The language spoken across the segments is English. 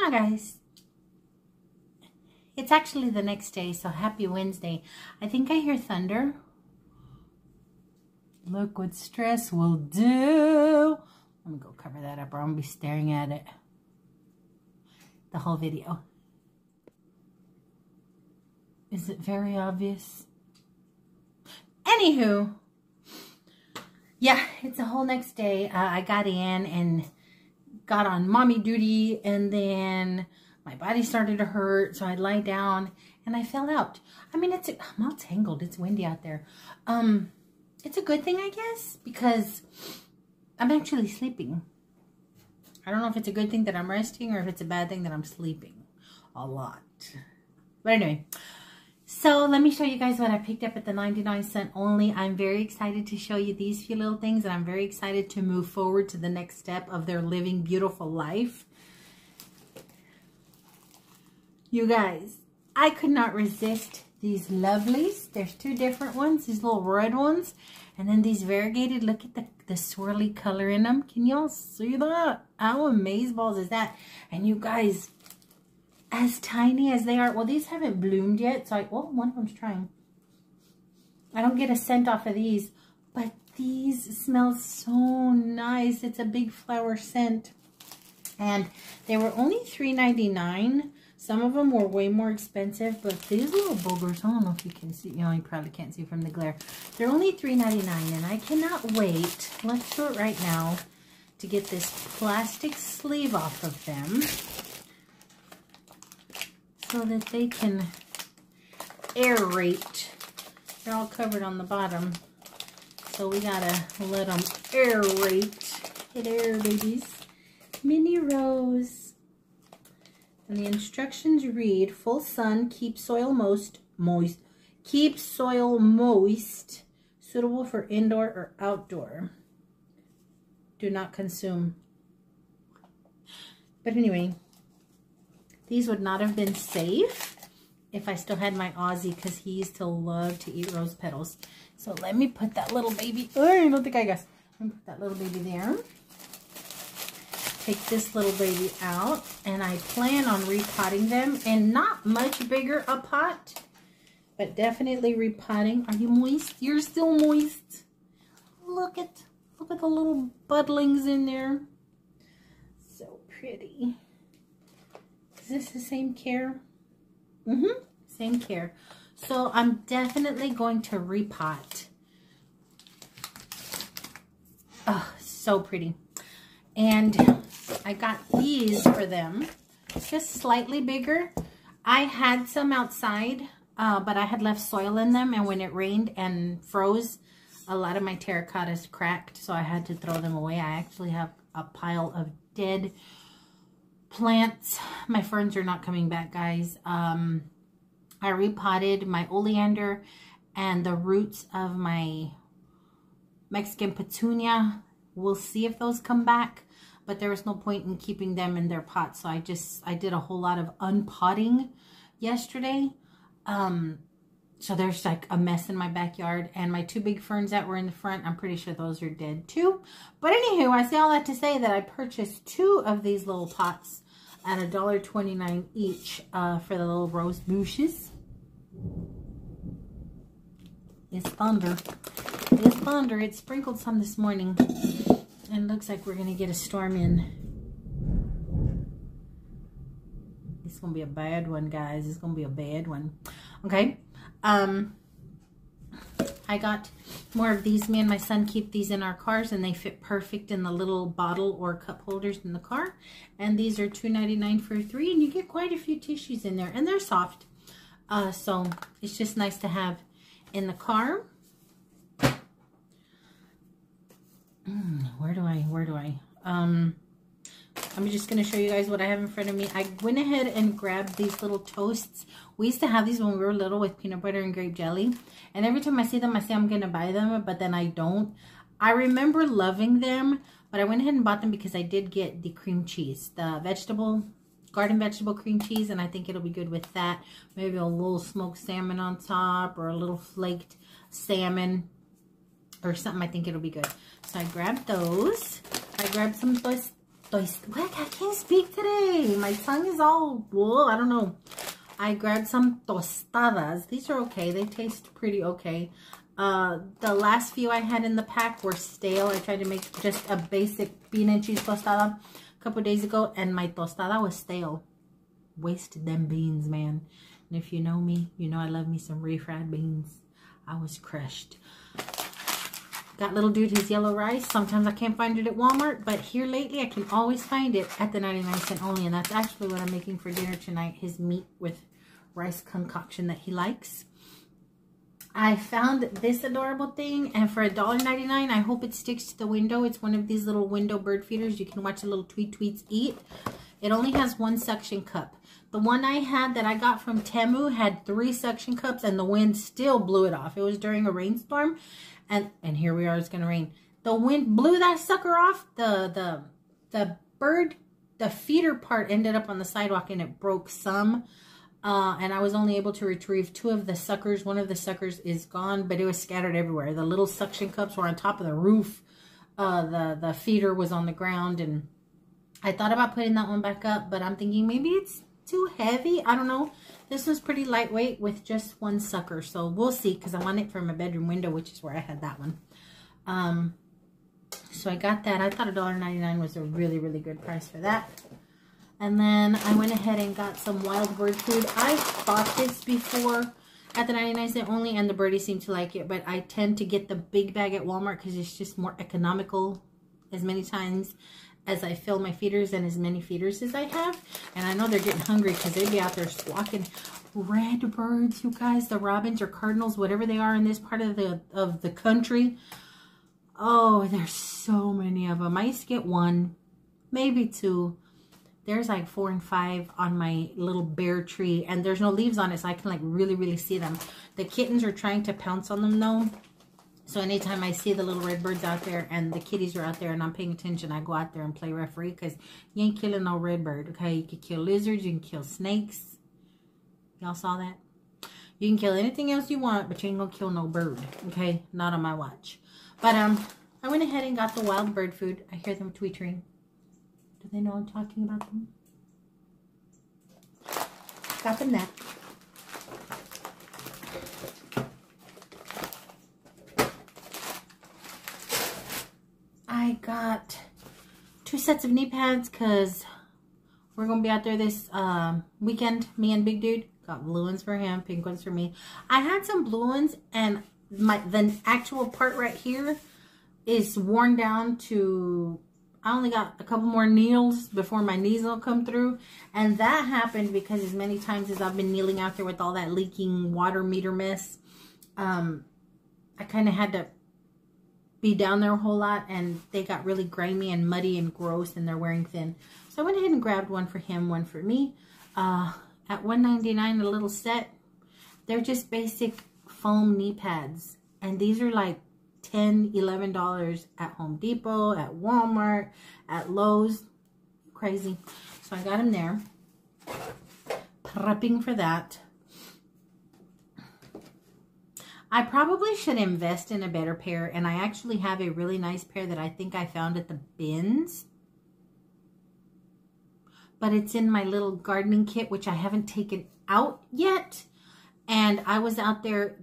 on, guys. It's actually the next day, so happy Wednesday. I think I hear thunder. Look what stress will do. Let me go cover that up or I'm going to be staring at it the whole video. Is it very obvious? Anywho, yeah, it's a whole next day. I got in and got on mommy duty, and then my body started to hurt, so I lie down and I fell out. I mean, I'm all tangled. It's windy out there. It's a good thing, I guess, because I'm actually sleeping. I don't know if it's a good thing that I'm resting or if it's a bad thing that I'm sleeping a lot. But anyway, so let me show you guys what I picked up at the 99-cent only. I'm very excited to show you these few little things, and I'm very excited to move forward to the next step of their living beautiful life. You guys, I could not resist these lovelies. There's two different ones, these little red ones, and then these variegated. Look at the swirly color in them. Can y'all see that? How amazeballs is that? And you guys, as tiny as they are, well, these haven't bloomed yet, so one of them's trying. I don't get a scent off of these, but these smell so nice. It's a big flower scent, and they were only $3.99. Some of them were way more expensive, but these little boogers, I don't know if you can see, you probably can't see from the glare. They're only $3.99, and I cannot wait. Let's do it right now to get this plastic sleeve off of them so that they can aerate. They're all covered on the bottom, so we gotta let them aerate. Hit air, babies. Mini rose. And the instructions read, full sun, keep soil moist, suitable for indoor or outdoor. Do not consume. But anyway, these would not have been safe if I still had my Aussie, because he used to love to eat rose petals. So let me put that little baby, I don't think I guess. Let me put that little baby there. Take this little baby out, and I plan on repotting them in not much bigger a pot, but definitely repotting. Are you moist? You're still moist. Look at the little budlings in there. So pretty. Is this the same care? Same care. So I'm definitely going to repot. Oh, so pretty. And I got these for them, just slightly bigger. I had some outside, but I had left soil in them, and when it rained and froze, a lot of my terracottas cracked, so I had to throw them away. I actually have a pile of dead plants. My ferns are not coming back, guys. I repotted my oleander and the roots of my Mexican petunia. We'll see if those come back, but there was no point in keeping them in their pots, so I did a whole lot of unpotting yesterday. So there's like a mess in my backyard, and my two big ferns that were in the front, I'm pretty sure those are dead too. But anywho, I say all that to say that I purchased 2 of these little pots at $1.29 each for the little rose bushes. It's thunder. It's thunder. It sprinkled some this morning, and looks like we're gonna get a storm in. It's gonna be a bad one, guys. It's gonna be a bad one. Okay. I got more of these. Me and my son keep these in our cars, and they fit perfect in the little bottle or cup holders in the car. And these are $2.99 for 3, and you get quite a few tissues in there, and they're soft. So it's just nice to have in the car. Where do I? I'm just going to show you guys what I have in front of me. I went ahead and grabbed these little toasts. We used to have these when we were little with peanut butter and grape jelly. And every time I see them, I say I'm going to buy them, but then I don't. I remember loving them, but I went ahead and bought them because I did get the cream cheese, the garden vegetable cream cheese, and I think it'll be good with that. Maybe a little smoked salmon on top, or a little flaked salmon or something. I think it'll be good. So I grabbed those. I grabbed some What? I can't speak today. My tongue is all, whoa, I don't know. I grabbed some tostadas. These are okay. They taste pretty okay. The last few I had in the pack were stale. I tried to make just a basic bean and cheese tostada a couple days ago, and my tostada was stale. Wasted them beans, man. And if you know me, you know I love me some refried beans. I was crushed. Got little dude his yellow rice. Sometimes I can't find it at Walmart, but here lately I can always find it at the 99-cent only, and that's actually what I'm making for dinner tonight, his meat with rice concoction that he likes. I found this adorable thing, and for $1.99, I hope it sticks to the window. It's one of these little window bird feeders. You can watch the little tweets eat. It only has one suction cup. The one I had that I got from Temu had 3 suction cups, and the wind still blew it off. It was during a rainstorm, and here we are, it's going to rain. The wind blew that sucker off. The bird, the feeder part ended up on the sidewalk, and it broke some. And I was only able to retrieve 2 of the suckers. One of the suckers is gone, but it was scattered everywhere. The little suction cups were on top of the roof. The feeder was on the ground, and I thought about putting that one back up, but I'm thinking maybe it's too heavy. I don't know. This was pretty lightweight with just 1 sucker, so we'll see, because I want it for my bedroom window, which is where I had that one. So I got that. I thought $1.99 was a really, really good price for that. And then I went ahead and got some wild bird food. I bought this before at the 99-cent only, and the birdies seem to like it, but I tend to get the big bag at Walmart because it's just more economical as many times as I fill my feeders and as many feeders as I have. And I know they're getting hungry because they'd be out there squawking. Red birds, you guys, the robins or cardinals, whatever they are in this part of the country. Oh, there's so many of them. I used to get 1, maybe 2. There's like 4 and 5 on my little bare tree, and there's no leaves on it, so I can like really, really see them. The kittens are trying to pounce on them though. So anytime I see the little red birds out there and the kitties are out there and I'm paying attention, I go out there and play referee, because you ain't killing no red bird, okay? You can kill lizards, you can kill snakes. Y'all saw that? You can kill anything else you want, but you ain't gonna kill no bird, okay? Not on my watch. But I went ahead and got the wild bird food. I hear them tweetering. Do they know I'm talking about them? Got them that. I got 2 sets of knee pads because we're going to be out there this weekend. Me and Big Dude got blue ones for him, pink ones for me. I had some blue ones, and the actual part right here is worn down to... I only got a couple more kneels before my knees will come through. And that happened because as many times as I've been kneeling out there with all that leaking water meter mess, I kind of had to be down there a whole lot, and they got really grimy and muddy and gross, and they're wearing thin. So I went ahead and grabbed one for him, one for me. At $1.99 a little set. They're just basic foam knee pads. And these are like $10, $11 at Home Depot, at Walmart, at Lowe's. Crazy. So I got them there. Prepping for that. I probably should invest in a better pair, and I actually have a really nice pair that I think I found at the bins. But it's in my little gardening kit, which I haven't taken out yet. And I was out there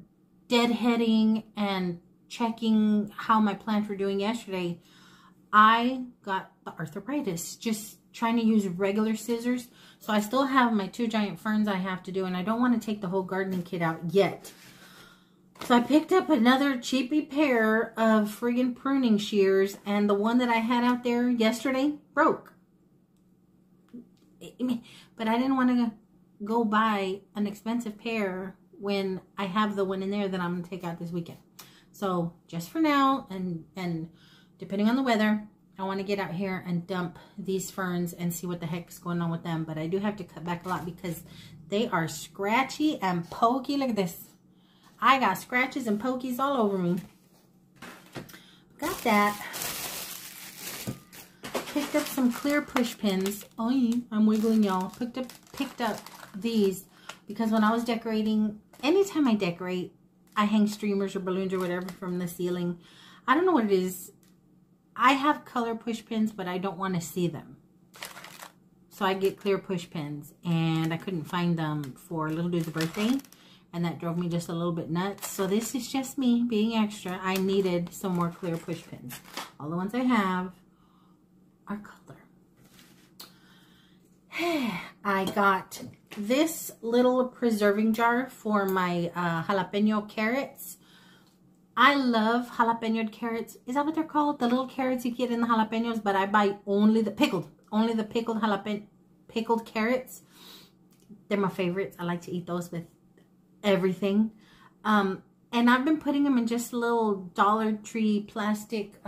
deadheading and checking how my plants were doing yesterday. I got the arthritis just trying to use regular scissors. So I still have my 2 giant ferns I have to do, and I don't want to take the whole gardening kit out yet. So I picked up another cheapy pair of friggin' pruning shears, and the one that I had out there yesterday broke. But I didn't want to go buy an expensive pair when I have the one in there that I'm going to take out this weekend. So just for now, and depending on the weather, I want to get out here and dump these ferns and see what the heck is going on with them. But I do have to cut back a lot because they are scratchy and pokey. Look at this. I got scratches and pokies all over me. Got that. Picked up some clear push pins. Oh, I'm wiggling, y'all. Picked up these because when I was decorating, anytime I decorate, I hang streamers or balloons or whatever from the ceiling. I don't know what it is. I have color push pins, but I don't want to see them. So I get clear push pins, and I couldn't find them for little dude's birthday, and that drove me just a little bit nuts. So this is just me being extra. I needed some more clear push pins. All the ones I have are color. I got this little preserving jar for my jalapeno carrots. I love jalapeno carrots. Is that what they're called? The little carrots you get in the jalapenos, but I buy only the pickled pickled carrots. They're my favorites. I like to eat those with everything. And I've been putting them in just a little Dollar Tree plastic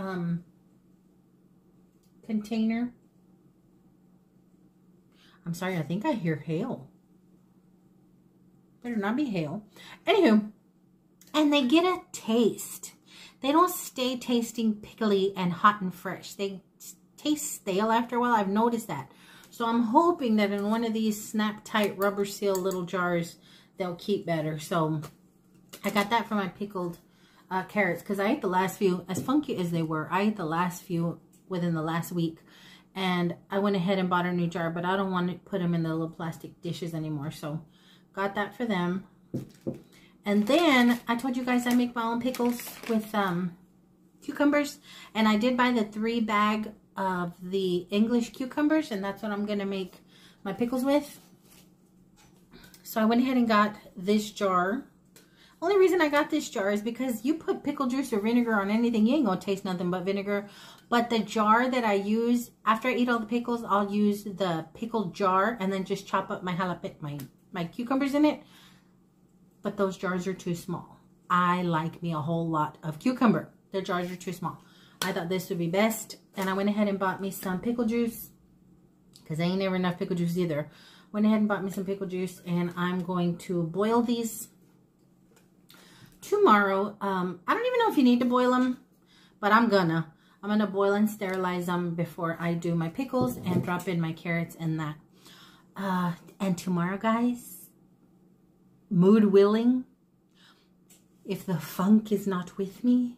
container. I'm sorry, I think I hear hail. Better not be hail. Anywho, and they get a taste. They don't stay tasting pickly and hot and fresh. They taste stale after a while. I've noticed that. So I'm hoping that in one of these snap tight rubber seal little jars, they'll keep better. So I got that for my pickled carrots, because I ate the last few, as funky as they were. I ate the last few within the last week. And I went ahead and bought a new jar, but I don't want to put them in the little plastic dishes anymore. So got that for them. And then I told you guys I make my own pickles with cucumbers. And I did buy the 3 bag of the English cucumbers, and that's what I'm going to make my pickles with. So I went ahead and got this jar. Only reason I got this jar is because you put pickle juice or vinegar on anything, you ain't gonna taste nothing but vinegar. But the jar that I use, after I eat all the pickles, I'll use the pickled jar and then just chop up my cucumbers in it. But those jars are too small. I like me a whole lot of cucumber. The jars are too small. I thought this would be best, and I went ahead and bought me some pickle juice, because I ain't never enough pickle juice either. Went ahead and bought me some pickle juice, and I'm going to boil these tomorrow. I don't even know if you need to boil them, but I'm gonna boil and sterilize them before I do my pickles and drop in my carrots and that. And tomorrow, guys, mood willing, if the funk is not with me,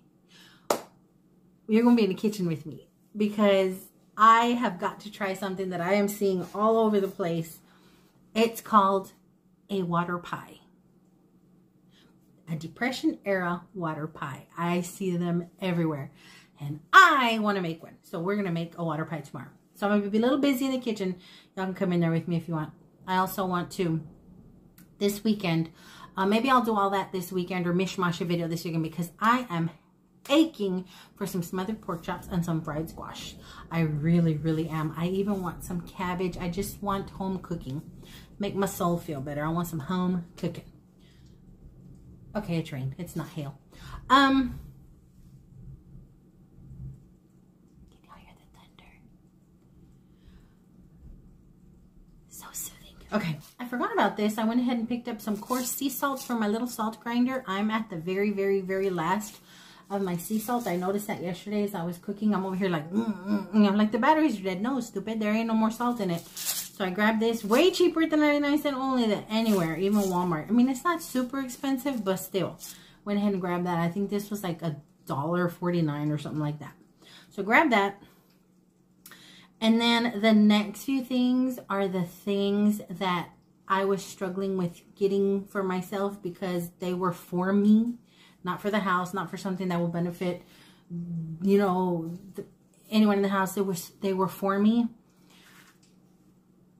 you're gonna be in the kitchen with me, because I have got to try something that I am seeing all over the place. It's called a water pie. A Depression era water pie. I see them everywhere, and I want to make one. So we're going to make a water pie tomorrow. So I'm going to be a little busy in the kitchen. Y'all can come in there with me if you want. I also want to, this weekend, maybe I'll do all that this weekend, or mishmash a video this weekend, because I am aching for some smothered pork chops and some fried squash. I really, really am. I even want some cabbage. I just want home cooking. Make my soul feel better. I want some home cooking. Okay, it's rain. It's not hail. Can y'all hear the thunder? So soothing. Okay, I forgot about this. I went ahead and picked up some coarse sea salt for my little salt grinder. I'm at the very, very, very last of my sea salt. I noticed that yesterday as I was cooking. I'm over here like, I'm like, the batteries are dead. No, stupid. There ain't no more salt in it. So I grabbed this, way cheaper than 99 cents only, than anywhere, even Walmart. I mean, it's not super expensive, but still. Went ahead and grabbed that. I think this was like $1.49 or something like that. So grab that. And then the next few things are the things that I was struggling with getting for myself, because they were for me, not for the house, not for something that will benefit, you know, anyone in the house. They were for me.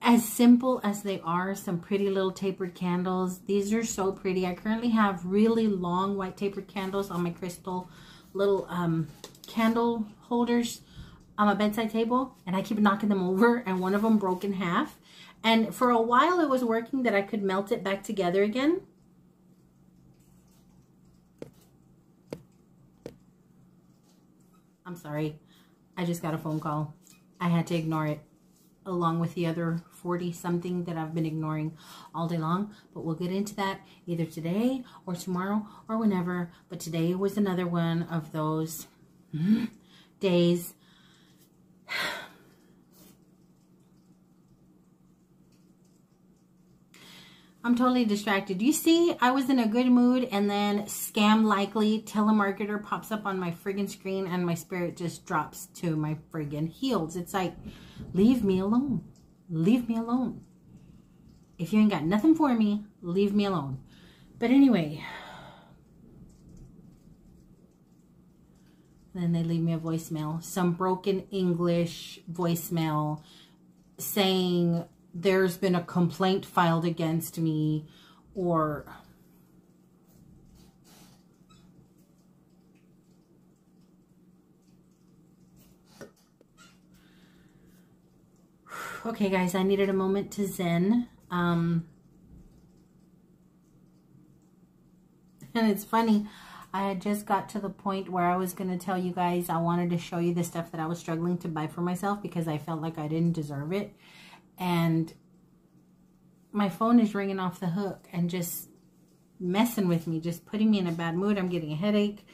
As simple as they are, some pretty little tapered candles. These are so pretty. I currently have really long white tapered candles on my crystal little candle holders on my bedside table, and I keep knocking them over, and one of them broke in half. And for a while it was working that I could melt it back together again. I'm sorry. I just got a phone call. I had to ignore it, along with the other 40 something that I've been ignoring all day long. But we'll get into that either today or tomorrow or whenever. But today was another one of those days. I'm totally distracted. You see, I was in a good mood, and then scam likely telemarketer pops up on my friggin' screen, and my spirit just drops to my friggin' heels. It's like, leave me alone. leave me alone. If you ain't got nothing for me, leave me alone. But anyway, then they leave me a voicemail, some broken English voicemail saying there's been a complaint filed against me, or okay guys, I needed a moment to zen. And it's funny, I had just got to the point where I was going to tell you guys I wanted to show you the stuff that I was struggling to buy for myself because I felt like I didn't deserve it. And my phone is ringing off the hook and just messing with me, just putting me in a bad mood. I'm getting a headache.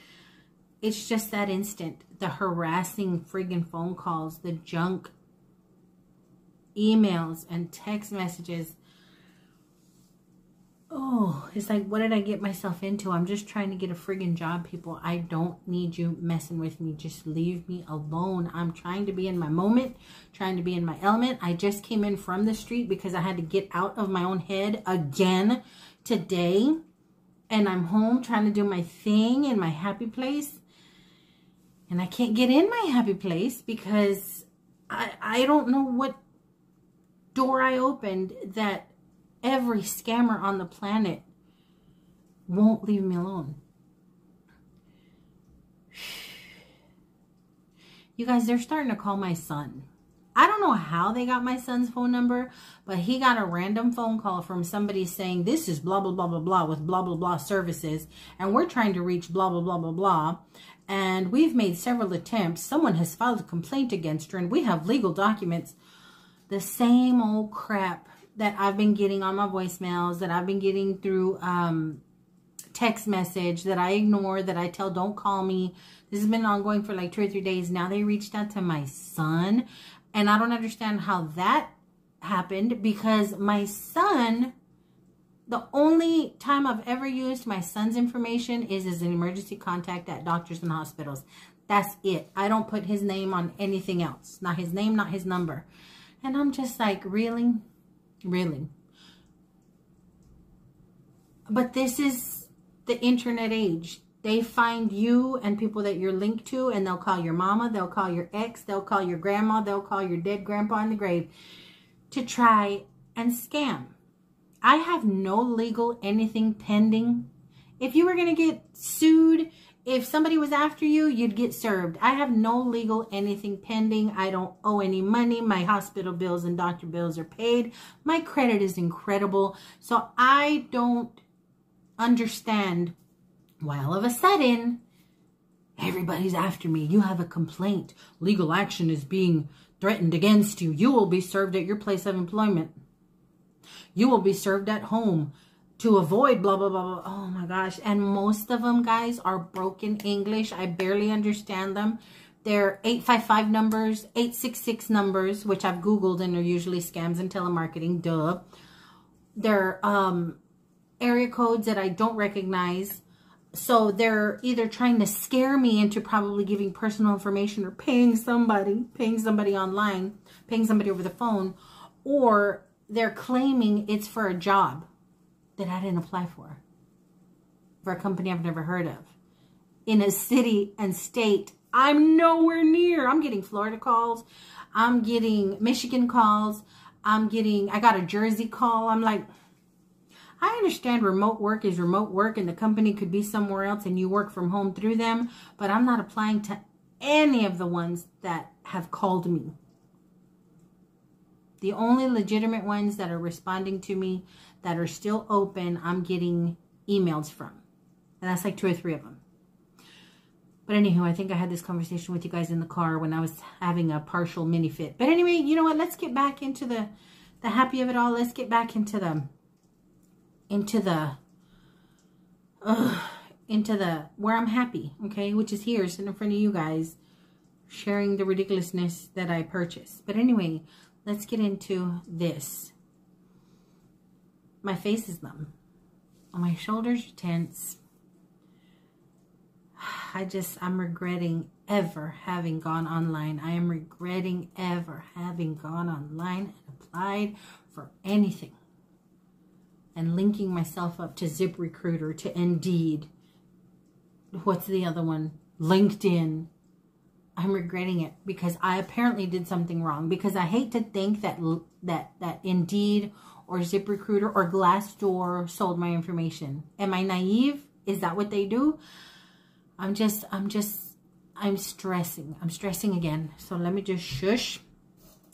It's just that instant. The harassing friggin' phone calls, the junk emails and text messages. Oh, it's like, what did I get myself into? I'm just trying to get a friggin' job, people. I don't need you messing with me. Just leave me alone. I'm trying to be in my moment, trying to be in my element. I just came in from the street because I had to get out of my own head again today. And I'm home trying to do my thing in my happy place. And I can't get in my happy place because I don't know what door I opened that every scammer on the planet won't leave me alone. You guys, they're starting to call my son. I don't know how they got my son's phone number, but he got a random phone call from somebody saying, this is blah, blah, blah, blah, blah with blah, blah, blah services. And we're trying to reach blah, blah, blah, blah, blah. And we've made several attempts. Someone has filed a complaint against her and we have legal documents. The same old crap that I've been getting on my voicemails, that I've been getting through text message, that I ignore, that I tell don't call me. This has been ongoing for like 2 or 3 days. Now they reached out to my son. And I don't understand how that happened because my son, the only time I've ever used my son's information is as an emergency contact at doctors and hospitals. That's it. I don't put his name on anything else. Not his name, not his number. And I'm just like, really? Really? But this is the internet age. They find you and people that you're linked to, and they'll call your mama, they'll call your ex, they'll call your grandma, they'll call your dead grandpa in the grave to try and scam. I have no legal anything pending. If you were going to get sued, if somebody was after you, you'd get served. I have no legal anything pending. I don't owe any money. My hospital bills and doctor bills are paid. My credit is incredible. So I don't understand why all of a sudden everybody's after me. You have a complaint. Legal action is being threatened against you. You will be served at your place of employment. You will be served at home to avoid blah, blah, blah, blah. Oh my gosh. And most of them, guys, are broken English. I barely understand them. They're 855 numbers, 866 numbers, which I've Googled and are usually scams and telemarketing. Duh. They're area codes that I don't recognize. So they're either trying to scare me into probably giving personal information or paying somebody online, paying somebody over the phone, or they're claiming it's for a job that I didn't apply for a company I've never heard of, in a city and state I'm nowhere near. I'm getting Florida calls. I'm getting Michigan calls. I got a Jersey call. I'm like, I understand remote work is remote work and the company could be somewhere else and you work from home through them, but I'm not applying to any of the ones that have called me. The only legitimate ones that are responding to me that are still open, I'm getting emails from. And that's like 2 or 3 of them. But anywho, I think I had this conversation with you guys in the car when I was having a partial mini fit. But anyway, you know what? Let's get back into the happy of it all. Let's get back into the where I'm happy, okay? Which is here, sitting in front of you guys, sharing the ridiculousness that I purchased. But anyway, let's get into this. My face is numb. My shoulders are tense. I'm regretting ever having gone online. I am regretting ever having gone online and applied for anything. And linking myself up to ZipRecruiter, to Indeed. What's the other one? LinkedIn. I'm regretting it because I apparently did something wrong. Because I hate to think that Indeed or ZipRecruiter or Glassdoor sold my information. Am I naive? Is that what they do? I'm stressing. I'm stressing again. So let me just shush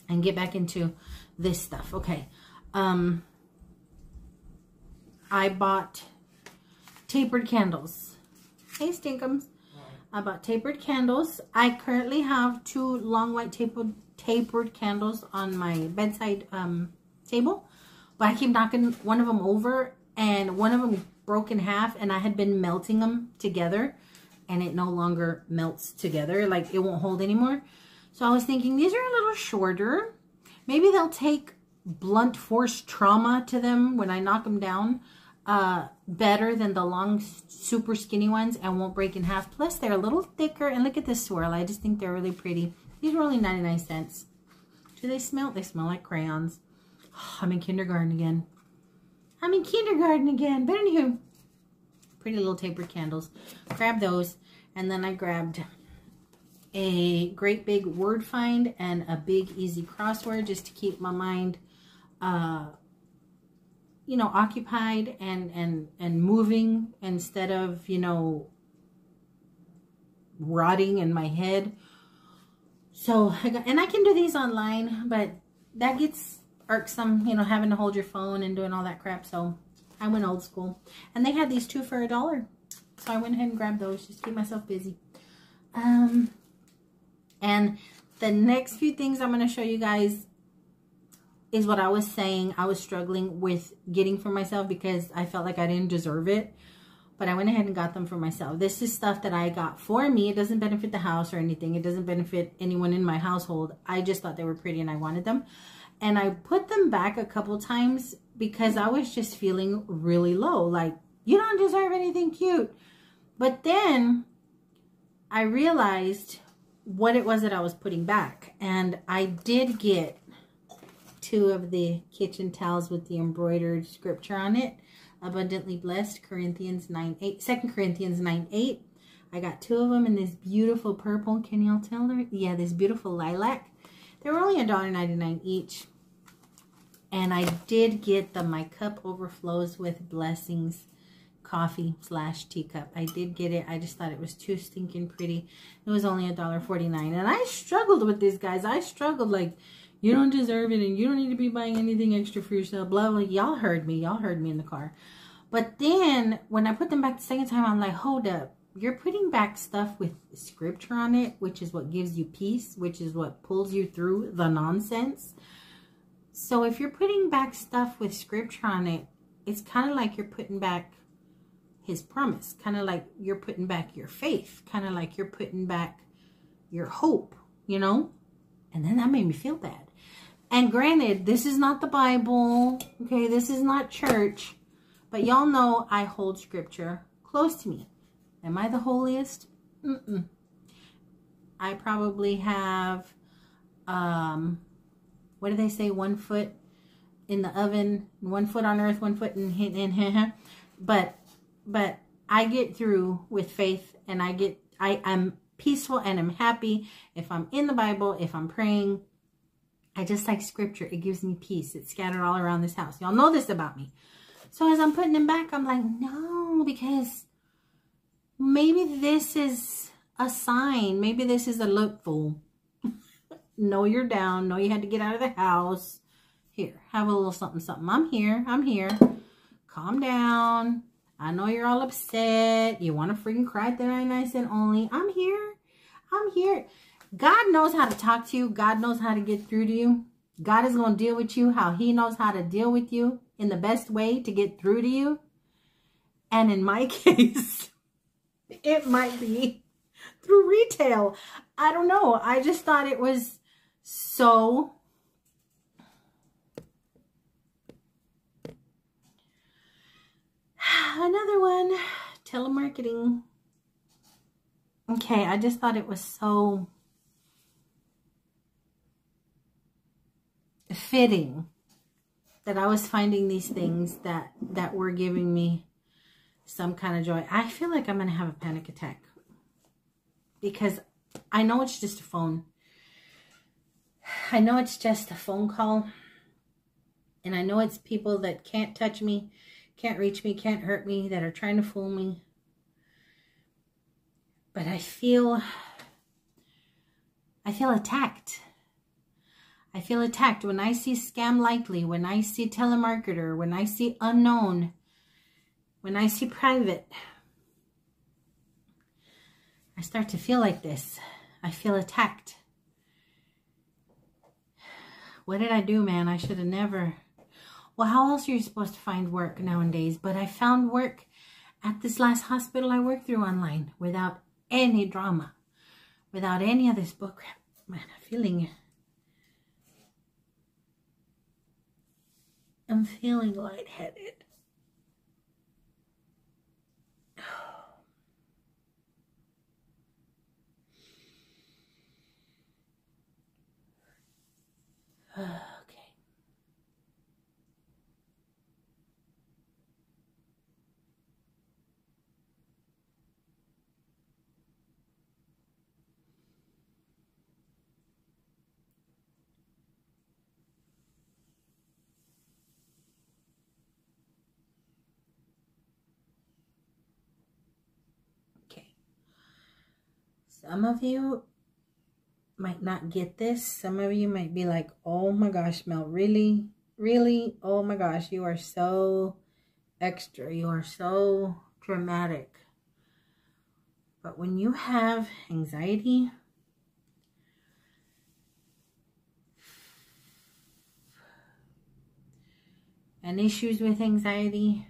and get back into this stuff. Okay. I bought tapered candles. Hey, Stinkums. I bought tapered candles. I currently have 2 long white tapered candles on my bedside table. But I keep knocking one of them over. And one of them broke in half. And I had been melting them together. And it no longer melts together. Like, it won't hold anymore. So I was thinking, these are a little shorter. Maybe they'll take blunt force trauma to them when I knock them down. Better than the long, super skinny ones, and won't break in half. Plus, they're a little thicker. And look at this swirl. I just think they're really pretty. These were only 99 cents. Do they smell? They smell like crayons. Oh, I'm in kindergarten again. I'm in kindergarten again. But anywho, pretty little tapered candles. Grab those. And then I grabbed a great big word find and a big easy crossword just to keep my mind you know, occupied and moving instead of, you know, rotting in my head. So, and I can do these online, but that gets irksome, you know, having to hold your phone and doing all that crap. So I went old school. And they had these 2 for $1. So I went ahead and grabbed those just to keep myself busy. And the next few things I'm going to show you guys is what I was saying I was struggling with getting for myself because I felt like I didn't deserve it. But I went ahead and got them for myself. This is stuff that I got for me. It doesn't benefit the house or anything. It doesn't benefit anyone in my household. I just thought they were pretty and I wanted them. And I put them back a couple times because I was just feeling really low. Like, you don't deserve anything cute. But then I realized what it was that I was putting back. And I did get 2 of the kitchen towels with the embroidered scripture on it. Abundantly blessed, Corinthians 9:8, 2 Corinthians 9:8. I got 2 of them in this beautiful purple. Can y'all tell her? Yeah, this beautiful lilac. They were only $1.99 each. And I did get the My Cup Overflows with Blessings coffee / teacup. I did get it. I just thought it was too stinking pretty. It was only $1.49. And I struggled with this, guys. I struggled like, you don't deserve it and you don't need to be buying anything extra for yourself. Blah, blah. Y'all heard me. Y'all heard me in the car. But then when I put them back the second time, I'm like, hold up. You're putting back stuff with scripture on it, which is what gives you peace, which is what pulls you through the nonsense. So if you're putting back stuff with scripture on it, it's kind of like you're putting back his promise. Kind of like you're putting back your faith. Kind of like you're putting back your hope, you know? And then that made me feel bad. And granted, this is not the Bible. Okay, this is not church. But y'all know I hold scripture close to me. Am I the holiest? Mm-mm. I probably have, what do they say? 1 foot in the oven, 1 foot on earth, 1 foot in but I get through with faith, and I'm peaceful and I'm happy if I'm in the Bible, if I'm praying. I just like scripture. It gives me peace. It's scattered all around this house. Y'all know this about me. So as I'm putting them back, I'm like, no, because maybe this is a sign. Maybe this is a look, fool. Know you're down. Know you had to get out of the house. Here, have a little something, something. I'm here. I'm here. Calm down. I know you're all upset. You want to freaking cry at the 99-cent only. I'm here. I'm here. God knows how to talk to you. God knows how to get through to you. God is going to deal with you how he knows how to deal with you in the best way to get through to you. And in my case, it might be through retail. I don't know. I just thought it was so... Another one. Telemarketing. Okay, I just thought it was so fitting that I was finding these things that were giving me some kind of joy. I feel like I'm going to have a panic attack because I know it's just a phone. I know it's just a phone call. And I know it's people that can't touch me, can't reach me, can't hurt me, that are trying to fool me. But I feel attacked. I feel attacked when I see scam likely, when I see telemarketer, when I see unknown, when I see private. I start to feel like this. I feel attacked. What did I do, man? I should have never. Well, how else are you supposed to find work nowadays? But I found work at this last hospital I worked through online without any drama, without any of this book crap. Man, I'm feeling lightheaded. Okay. Some of you might not get this. Some of you might be like, oh my gosh, Mel, really? Really? Oh my gosh, you are so extra. You are so dramatic. But when you have anxiety, and issues with anxiety,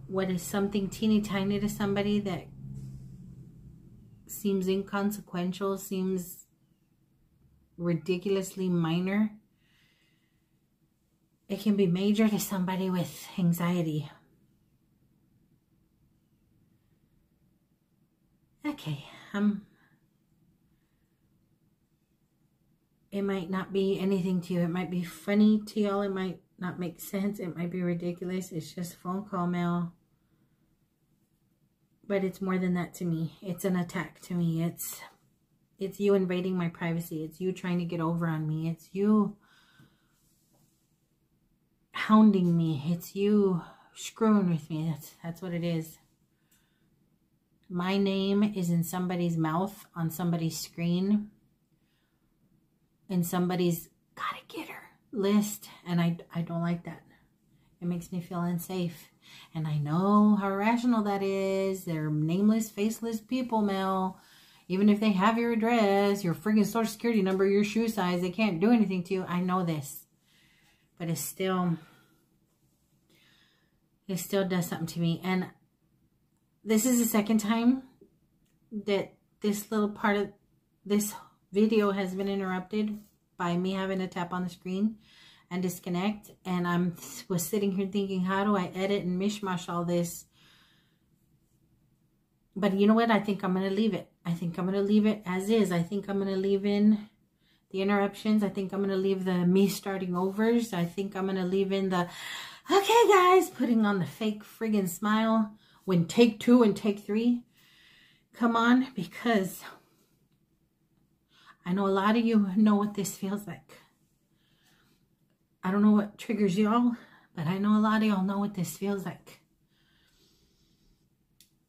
what is something teeny tiny to somebody that seems inconsequential, seems ridiculously minor, it can be major to somebody with anxiety. Okay, it might not be anything to you. It might be funny to y'all. It might not make sense. It might be ridiculous. It's just a phone call, Mel. But it's more than that to me. It's an attack to me. It's you invading my privacy. It's you trying to get over on me. It's you hounding me. It's you screwing with me. That's what it is. My name is in somebody's mouth, on somebody's screen, in somebody's gotta get her list, and I don't like that. It makes me feel unsafe. And I know how irrational that is. They're nameless, faceless people, Mel. Even if they have your address, your friggin' social security number, your shoe size, they can't do anything to you. I know this. But it still does something to me. And this is the second time that this little part of this video has been interrupted by me having to tap on the screen and disconnect. And I was sitting here thinking, how do I edit and mishmash all this? But you know what? I think I'm going to leave it. I think I'm going to leave it as is. I think I'm going to leave in the interruptions. I think I'm going to leave the me starting overs. I think I'm going to leave in the, okay guys, putting on the fake friggin' smile when take 2 and take 3 come on, because I know a lot of you know what this feels like. I don't know what triggers y'all, but I know a lot of y'all know what this feels like.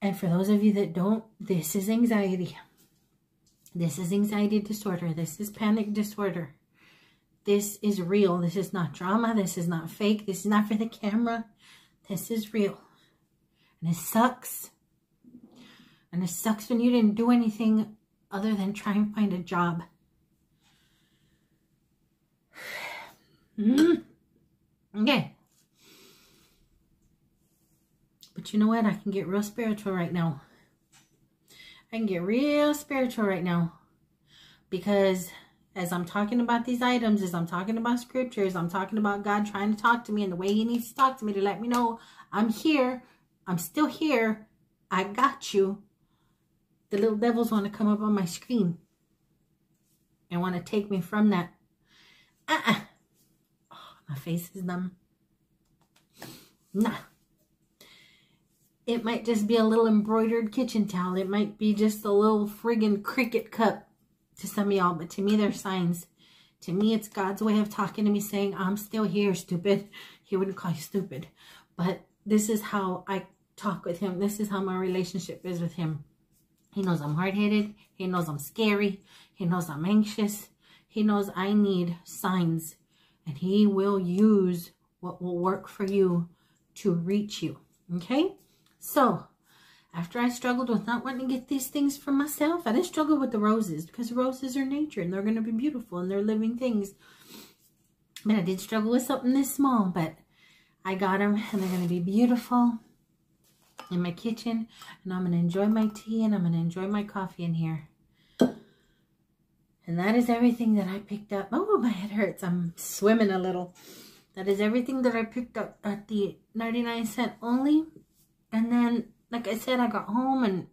And for those of you that don't, this is anxiety. This is anxiety disorder. This is panic disorder. This is real. This is not drama. This is not fake. This is not for the camera. This is real. And it sucks. And it sucks when you didn't do anything other than try and find a job. Okay. But you know what? I can get real spiritual right now. I can get real spiritual right now. Because as I'm talking about these items, as I'm talking about scriptures, I'm talking about God trying to talk to me and the way he needs to talk to me to let me know I'm here. I'm still here. I got you. the little devils want to come up on my screen and want to take me from that. Oh, my face is numb. Nah. It might just be a little embroidered kitchen towel. It might be just a little friggin' cricket cup to some of y'all. But to me, they're signs. To me, it's God's way of talking to me saying, I'm still here, stupid. He wouldn't call you stupid. But this is how I talk with him. This is how my relationship is with him. He knows I'm hard-headed. He knows I'm scary. He knows I'm anxious. He knows I need signs. And he will use what will work for you to reach you. Okay? So, after I struggled with not wanting to get these things for myself, I didn't struggle with the roses because roses are nature and they're going to be beautiful and they're living things. But I did struggle with something this small, but I got them and they're going to be beautiful in my kitchen. And I'm going to enjoy my tea and I'm going to enjoy my coffee in here. And that is everything that I picked up. Oh, my head hurts. I'm swimming a little. That is everything that I picked up at the 99-cent only. And then, like I said, I got home and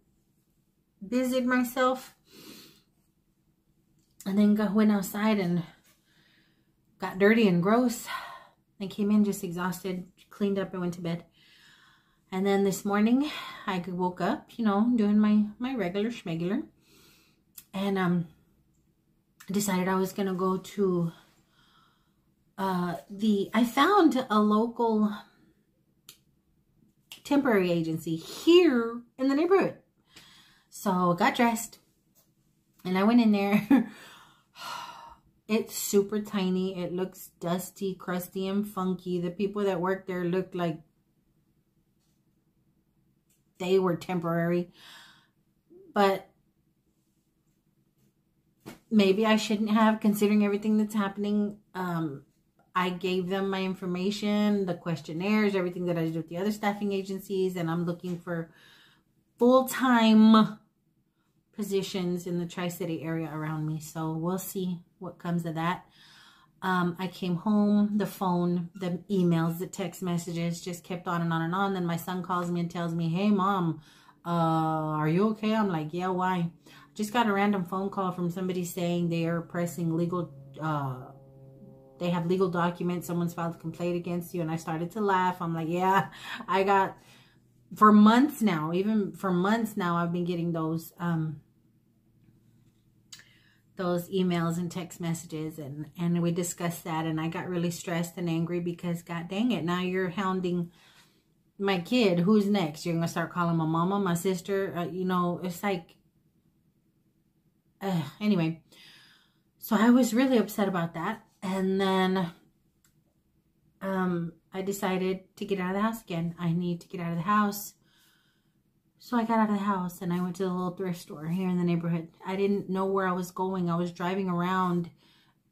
busied myself. And then went outside and got dirty and gross. And came in just exhausted, cleaned up and went to bed. And then this morning, I woke up, you know, doing my regular schmegular. And decided I was going to go to I found a local temporary agency here in the neighborhood. So got dressed and I went in there. It's super tiny. It looks dusty, crusty, and funky. The people that work there look like they were temporary. But maybe I shouldn't have, considering everything that's happening. I gave them my information, the questionnaires, everything that I did with the other staffing agencies, and I'm looking for full-time positions in the Tri-City area around me. So we'll see what comes of that. I came home, the phone, the emails, the text messages just kept on and on and on. Then my son calls me and tells me, hey, Mom, are you okay? I'm like, yeah, why? Just got a random phone call from somebody saying they are pressing legal, they have legal documents. Someone's filed a complaint against you. And I started to laugh. I'm like, yeah, I got, for months now, even for months now, I've been getting those emails and text messages. And we discussed that. And I got really stressed and angry because, God dang it, now you're hounding my kid. Who's next? You're going to start calling my mama, my sister. You know, it's like, anyway, so I was really upset about that. And then I decided to get out of the house again. I need to get out of the house. So I got out of the house and I went to the little thrift store here in the neighborhood. I didn't know where I was going. I was driving around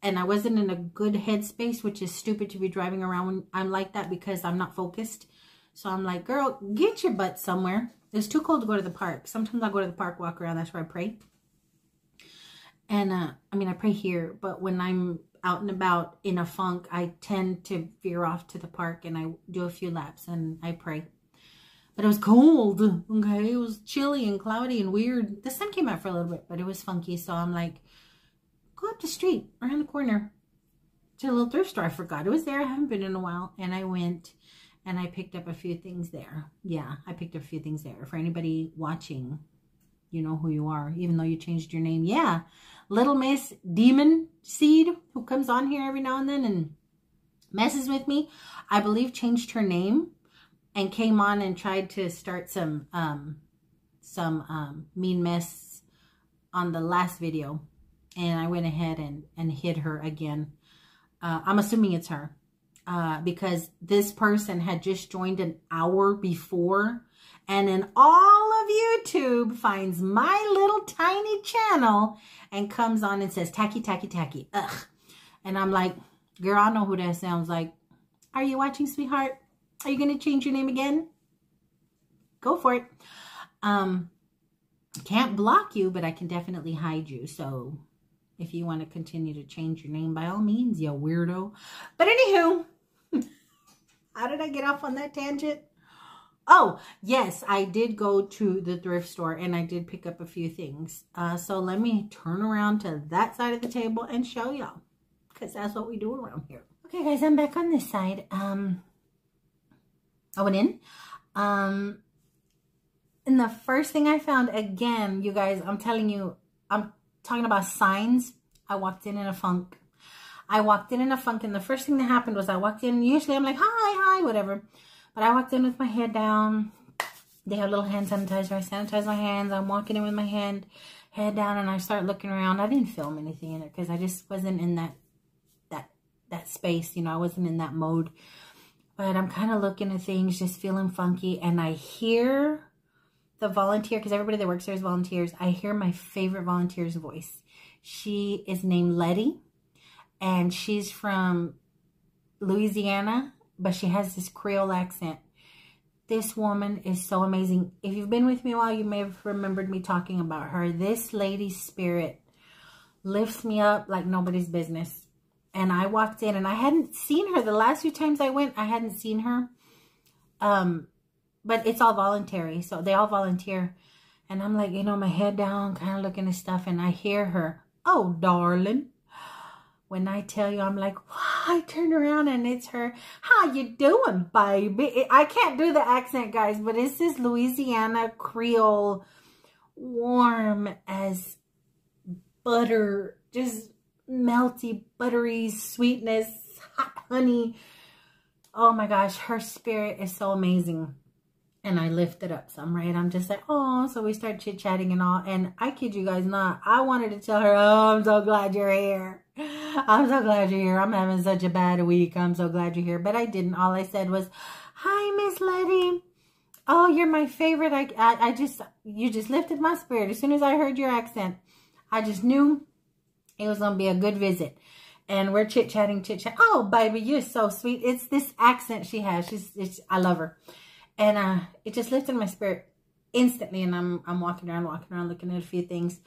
and I wasn't in a good headspace, which is stupid to be driving around when I'm like that because I'm not focused. So I'm like, girl, get your butt somewhere. It's too cold to go to the park. Sometimes I'll go to the park, walk around. That's where I pray. And, I mean, I pray here, but when I'm out and about in a funk, I tend to veer off to the park and I do a few laps and I pray. But it was cold, okay? It was chilly and cloudy and weird. The sun came out for a little bit, but it was funky. So I'm like, go up the street, around the corner, to a little thrift store. I forgot it was there. I haven't been in a while. And I went and I picked up a few things there. Yeah, I picked up a few things there. For anybody watching, you know who you are, even though you changed your name. Yeah, Little Miss Demon Seed, who comes on here every now and then and messes with me, I believe changed her name and came on and tried to start some mean mess on the last video. And I went ahead and hid her again. I'm assuming it's her because this person had just joined an hour before. And then all of YouTube finds my little tiny channel and comes on and says, tacky, tacky, tacky. Ugh. And I'm like, girl, I know who that sounds like. Are you watching, sweetheart? Are you going to change your name again? Go for it. Can't block you, but I can definitely hide you. So if you want to continue to change your name, by all means, you weirdo. But anywho, how did I get off on that tangent? Oh, yes, I did go to the thrift store and I did pick up a few things. So let me turn around to that side of the table and show y'all, because that's what we do around here. Okay, guys, I'm back on this side. I went in. And the first thing I found, again, you guys, I'm telling you, I'm talking about signs. I walked in a funk. And the first thing that happened was I walked in. Usually I'm like, hi, whatever. But I walked in with my head down. They have little hand sanitizer. I sanitize my hands. I'm walking in with my head down, and I start looking around. I didn't film anything in it because I just wasn't in that space. You know, I wasn't in that mode. But I'm kind of looking at things, just feeling funky. And I hear the volunteer, because everybody that works there is volunteers. I hear my favorite volunteer's voice. She is named Letty, and she's from Louisiana, but she has this Creole accent. This woman is so amazing. If you've been with me a while, you may have remembered me talking about her. This lady's spirit lifts me up like nobody's business. And I walked in, and I hadn't seen her. The last few times I went, I hadn't seen her. But it's all voluntary, so they all volunteer. And I'm like, you know, my head down, kind of looking at stuff, and I hear her, "Oh, darling." When I tell you, I'm like, I turn around and it's her. "How you doing, baby?" I can't do the accent, guys, but it's this Louisiana Creole, warm as butter, just melty, buttery sweetness, hot honey. Oh my gosh, her spirit is so amazing. And I lifted up some, right? I'm just like, oh, so we start chit-chatting and all. And I kid you guys not, I wanted to tell her, "Oh, I'm so glad you're here. I'm so glad you're here. I'm having such a bad week. I'm so glad you're here." But I didn't. All I said was, "Hi, Miss Letty. Oh, you're my favorite. You just lifted my spirit. As soon as I heard your accent, I just knew it was going to be a good visit." And we're chit-chatting. "Oh, baby, you're so sweet." It's this accent she has. I love her. And it just lifted my spirit instantly. And I'm walking around, looking at a few things.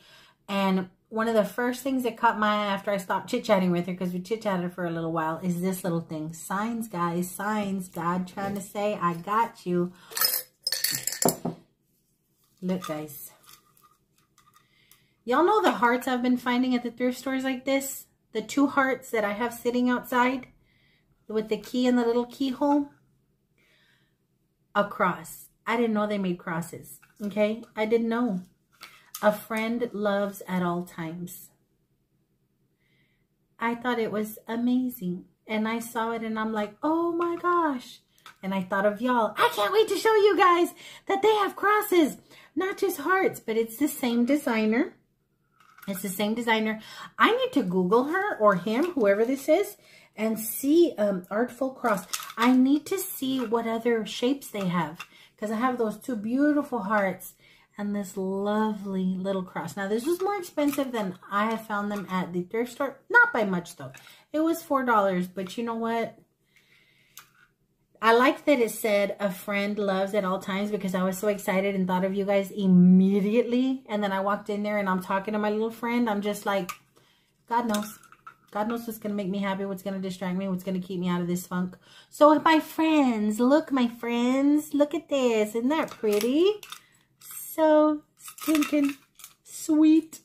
And one of the first things that caught my eye after I stopped chit-chatting with her, because we chit-chatted for a little while, is this little thing. Signs, guys, signs. God trying to say, I got you. Look, guys. Y'all know the hearts I've been finding at the thrift stores like this? The 2 hearts that I have sitting outside with the key in the little keyhole? A cross. I didn't know they made crosses. Okay? I didn't know. A friend loves at all times. I thought it was amazing. And I saw it and I'm like, oh my gosh. And I thought of y'all. I can't wait to show you guys that they have crosses. Not just hearts, but it's the same designer. It's the same designer. I need to Google her or him, whoever this is, and see Artful Cross. I need to see what other shapes they have, because I have those 2 beautiful hearts and this lovely little cross. Now, this was more expensive than I have found them at the thrift store. Not by much, though. It was $4, but you know what? I like that it said a friend loves at all times, because I was so excited and thought of you guys immediately. And then I walked in there and I'm talking to my little friend. I'm just like, God knows. God knows what's going to make me happy, what's going to distract me, what's going to keep me out of this funk. So my friends, look, my friends, look at this. Isn't that pretty? So stinking sweet.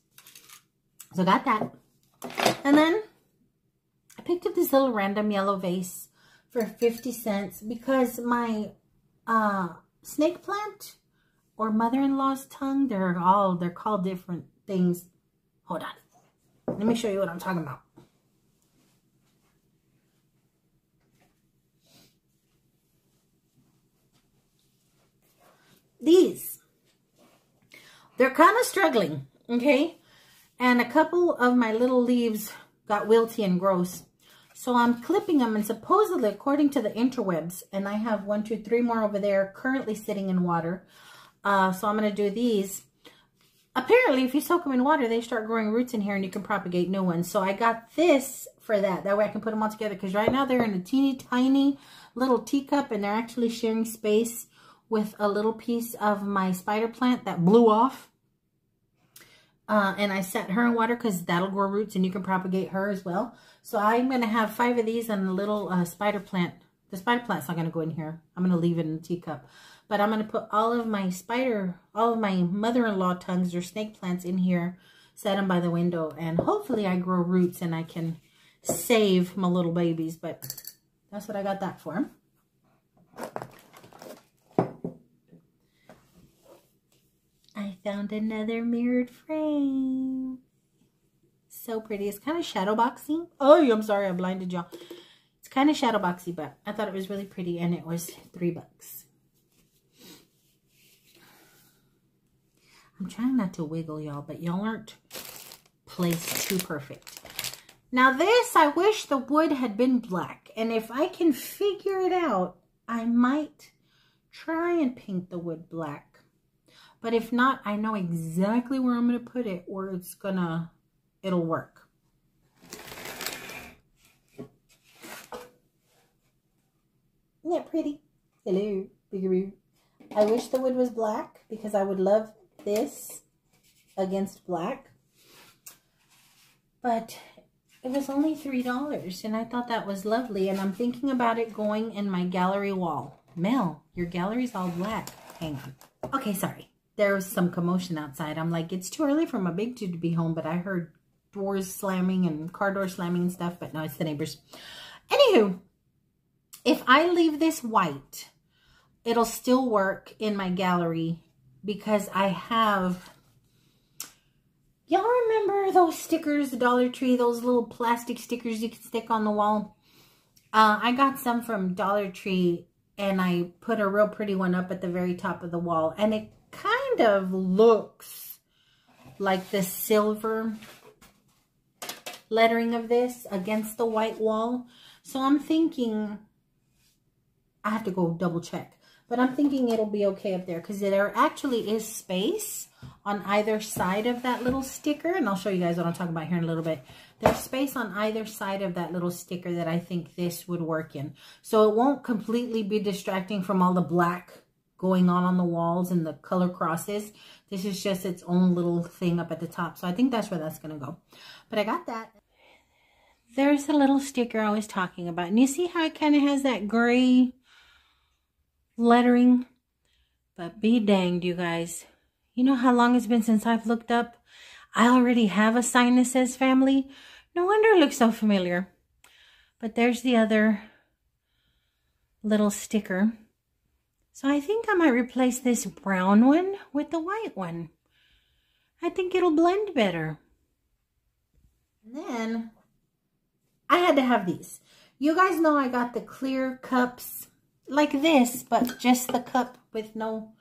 So got that. And then I picked up this little random yellow vase for 50 cents because my snake plant or mother-in-law's tongue, they're called different things. Hold on. Let me show you what I'm talking about. These, they're kind of struggling, okay? And a couple of my little leaves got wilty and gross. So I'm clipping them, and supposedly, according to the interwebs, and I have 1, 2, 3 more over there currently sitting in water. So I'm going to do these. Apparently, if you soak them in water, they start growing roots in here and you can propagate new ones. So I got this for that. That way I can put them all together, because right now they're in a teeny tiny little teacup and they're actually sharing space with a little piece of my spider plant that blew off. And I set her in water because that'll grow roots and you can propagate her as well. So I'm going to have 5 of these and a little spider plant The spider plant's not going to go in here. I'm going to leave it in the teacup. But I'm going to put all of my mother-in-law tongues or snake plants in here, set them by the window, and hopefully I grow roots and I can save my little babies. But that's what I got that for. I found another mirrored frame. So pretty. It's kind of shadow boxy. Oh, I'm sorry, I blinded y'all. It's kind of shadow boxy, but I thought it was really pretty, and it was $3. I'm trying not to wiggle, y'all, but y'all aren't placed too perfect. Now this, I wish the wood had been black, and if I can figure it out, I might try and paint the wood black. But if not, I know exactly where I'm going to put it, where it'll work. Isn't that pretty? Hello, biggeroo. I wish the wood was black because I would love this against black. But it was only $3 and I thought that was lovely. And I'm thinking about it going in my gallery wall. Mel, your gallery's all black. Hang on. Okay, sorry. There was some commotion outside. I'm like, it's too early for my big dude to be home, but I heard doors slamming and car door slamming and stuff, but no, it's the neighbors. Anywho, if I leave this white, it'll still work in my gallery because I have, y'all remember those stickers, the Dollar Tree, those little plastic stickers you can stick on the wall? I got some from Dollar Tree and I put a real pretty one up at the very top of the wall, and it kind of looks like the silver lettering of this against the white wall. So I'm thinking, I have to go double check, but I'm thinking it'll be okay up there because there actually is space on either side of that little sticker. And I'll show you guys what I'm talking about here in a little bit. There's space on either side of that little sticker that I think this would work in. So it won't completely be distracting from all the black going on the walls and the color crosses. This is just its own little thing up at the top. So I think that's where that's going to go. But I got that. There's the little sticker I was talking about. And you see how it kind of has that gray lettering? But be danged, you guys. You know how long it's been since I've looked up? I already have a sign that says family. No wonder it looks so familiar. But there's the other little sticker. So I think I might replace this brown one with the white one. I think it'll blend better. And then I had to have these. You guys know I got the clear cups like this, but just the cup with no,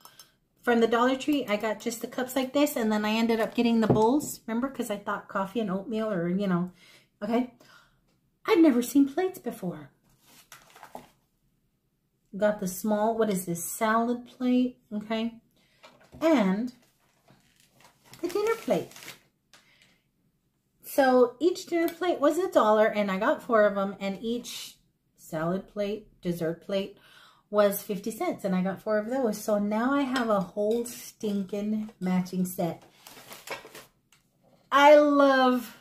from the Dollar Tree, I got just the cups like this, and then I ended up getting the bowls, remember? Because I thought coffee and oatmeal or, you know, okay. I'd never seen plates before. Got the small, what is this, salad plate, okay, and the dinner plate. So each dinner plate was $1, and I got 4 of them, and each salad plate, dessert plate was 50 cents, and I got 4 of those. So now I have a whole stinking matching set. I love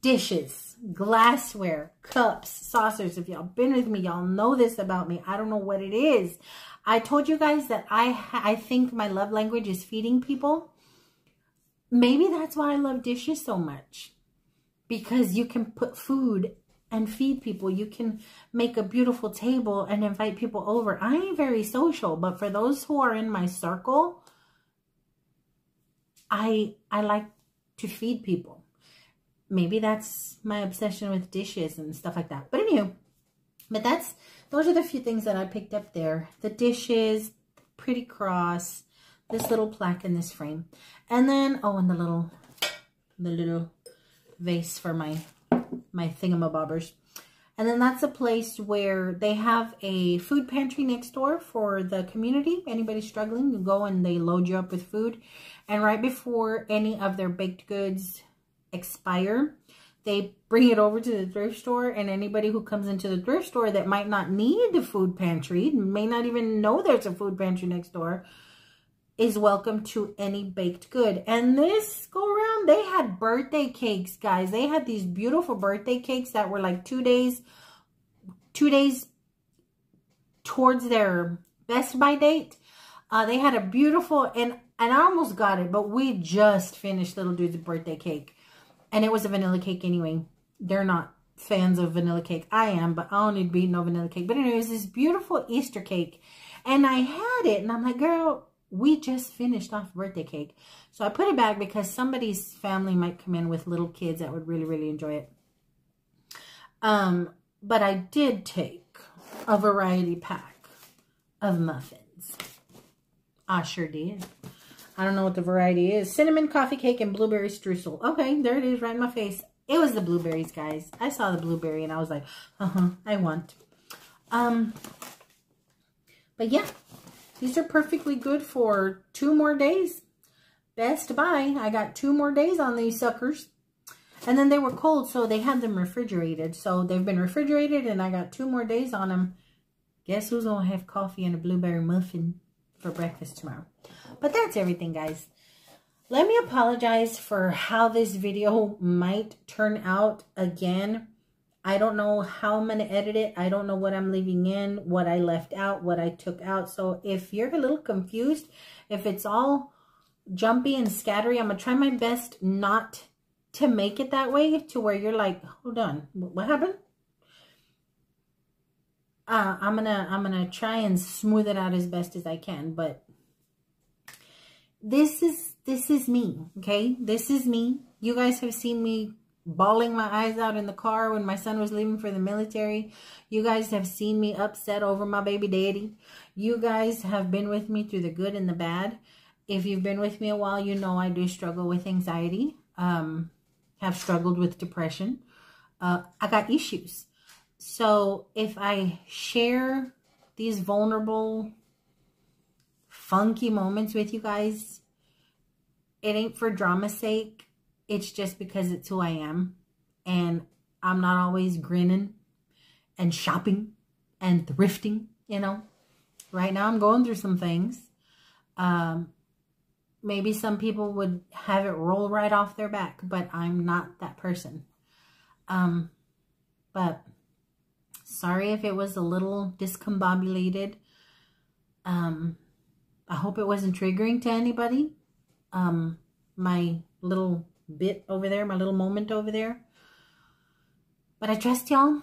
dishes, glassware, cups, saucers. If y'all been with me, y'all know this about me. I don't know what it is. I told you guys that I think my love language is feeding people. Maybe that's why I love dishes so much. Because you can put food and feed people. You can make a beautiful table and invite people over. I ain't very social, but for those who are in my circle, I like to feed people. Maybe that's my obsession with dishes and stuff like that. But anywho, those are the few things that I picked up there. The dishes, pretty cross, this little plaque in this frame. And then, oh, and the little vase for my thingamabobbers. And then that's a place where they have a food pantry next door for the community. Anybody struggling, you go and they load you up with food. And right before any of their baked goods expire, they bring it over to the thrift store, and anybody who comes into the thrift store that might not need the food pantry, may not even know there's a food pantry next door, is welcome to any baked good. And this go around, they had birthday cakes, guys. They had these beautiful birthday cakes that were like 2 days towards their Best By date. They had a beautiful, and I almost got it, but we just finished Little Dude's birthday cake. And it was a vanilla cake anyway. They're not fans of vanilla cake. I am, but I don't need to be no vanilla cake. But anyway, it was this beautiful Easter cake. And I had it, and I'm like, girl, we just finished off birthday cake. So I put it back because somebody's family might come in with little kids that would really, really enjoy it. But I did take a variety pack of muffins. I sure did. I don't know what the variety is. Cinnamon coffee cake and blueberry streusel. Okay, there it is right in my face. It was the blueberries, guys. I saw the blueberry and I was like, I want. But yeah, these are perfectly good for 2 more days. Best Buy. I got 2 more days on these suckers. And then they were cold, so they had them refrigerated. So they've been refrigerated and I got 2 more days on them. Guess who's going to have coffee and a blueberry muffin for breakfast tomorrow? But that's everything, guys. Let me apologize for how this video might turn out again. I don't know how I'm going to edit it. I don't know what I'm leaving in, what I left out, what I took out. So if you're a little confused, if it's all jumpy and scattery, I'm going to try my best not to make it that way, to where you're like, hold on, what happened? I'm gonna try and smooth it out as best as I can, but this is me, okay? This is me. You guys have seen me bawling my eyes out in the car when my son was leaving for the military. You guys have seen me upset over my baby daddy. You guys have been with me through the good and the bad. If you've been with me a while, you know I do struggle with anxiety. Have struggled with depression. I got issues. So if I share these vulnerable, funky moments with you guys, it ain't for drama's sake. It's just because it's who I am. And I'm not always grinning and shopping and thrifting, you know. Right now I'm going through some things. Maybe some people would have it roll right off their back, but I'm not that person. But sorry if it was a little discombobulated. I hope it wasn't triggering to anybody. My little bit over there, my little moment over there. But I trust y'all.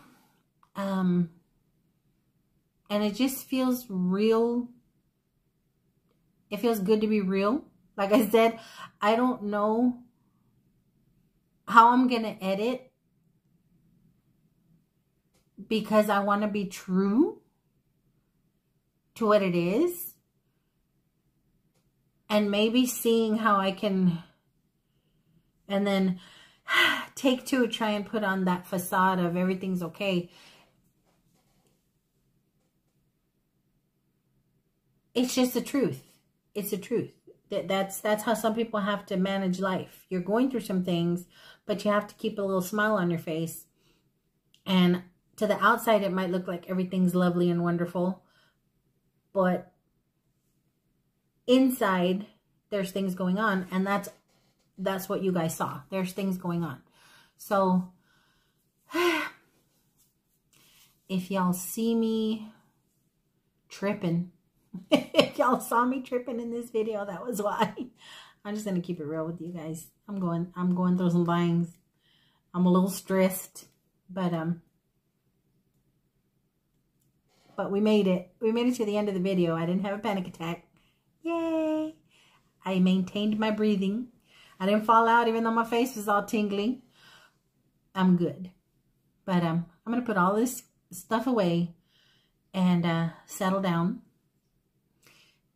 And it just feels real. It feels good to be real. Like I said, I don't know how I'm going to edit, because I want to be true to what it is. And maybe seeing how I can, and then take 2, try and put on that facade of everything's okay. It's just the truth. It's the truth. That's how some people have to manage life. You're going through some things, but you have to keep a little smile on your face. And to the outside, it might look like everything's lovely and wonderful, but inside there's things going on, and that's what you guys saw. There's things going on. So if y'all see me tripping, if y'all saw me tripping in this video, that was why. I'm just gonna keep it real with you guys. I'm going through some things. I'm a little stressed, but we made it. We made it to the end of the video. I didn't have a panic attack. Yay! I maintained my breathing. I didn't fall out even though my face was all tingly. I'm good. But I'm going to put all this stuff away and settle down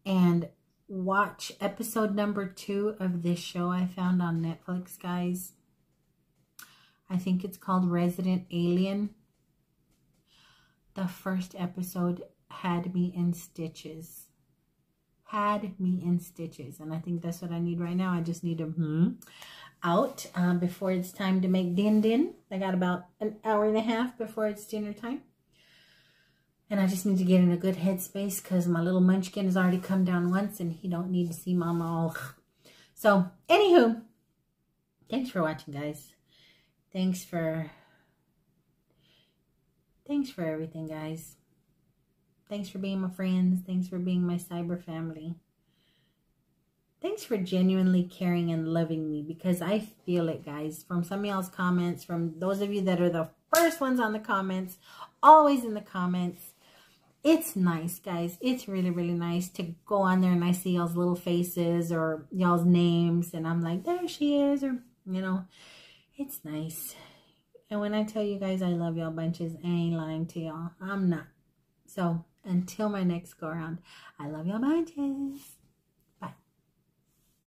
and watch episode number 2 of this show I found on Netflix, guys. I think it's called Resident Alien. The first episode had me in stitches. Had me in stitches. And I think that's what I need right now. I just need to out before it's time to make din. I got about an hour and a half before it's dinner time. And I just need to get in a good headspace because my little munchkin has already come down once and he don't need to see mama all. So, anywho, thanks for watching, guys. Thanks for everything, guys. Thanks for being my friends. Thanks for being my cyber family. Thanks for genuinely caring and loving me, because I feel it, guys. From some of y'all's comments, from those of you that are the first ones on the comments, always in the comments. It's nice, guys. It's really, really nice to go on there and I see y'all's little faces or y'all's names. And I'm like, there she is. Or, you know, it's nice. And when I tell you guys I love y'all bunches, I ain't lying to y'all. I'm not. So until my next go around, I love y'all bunches.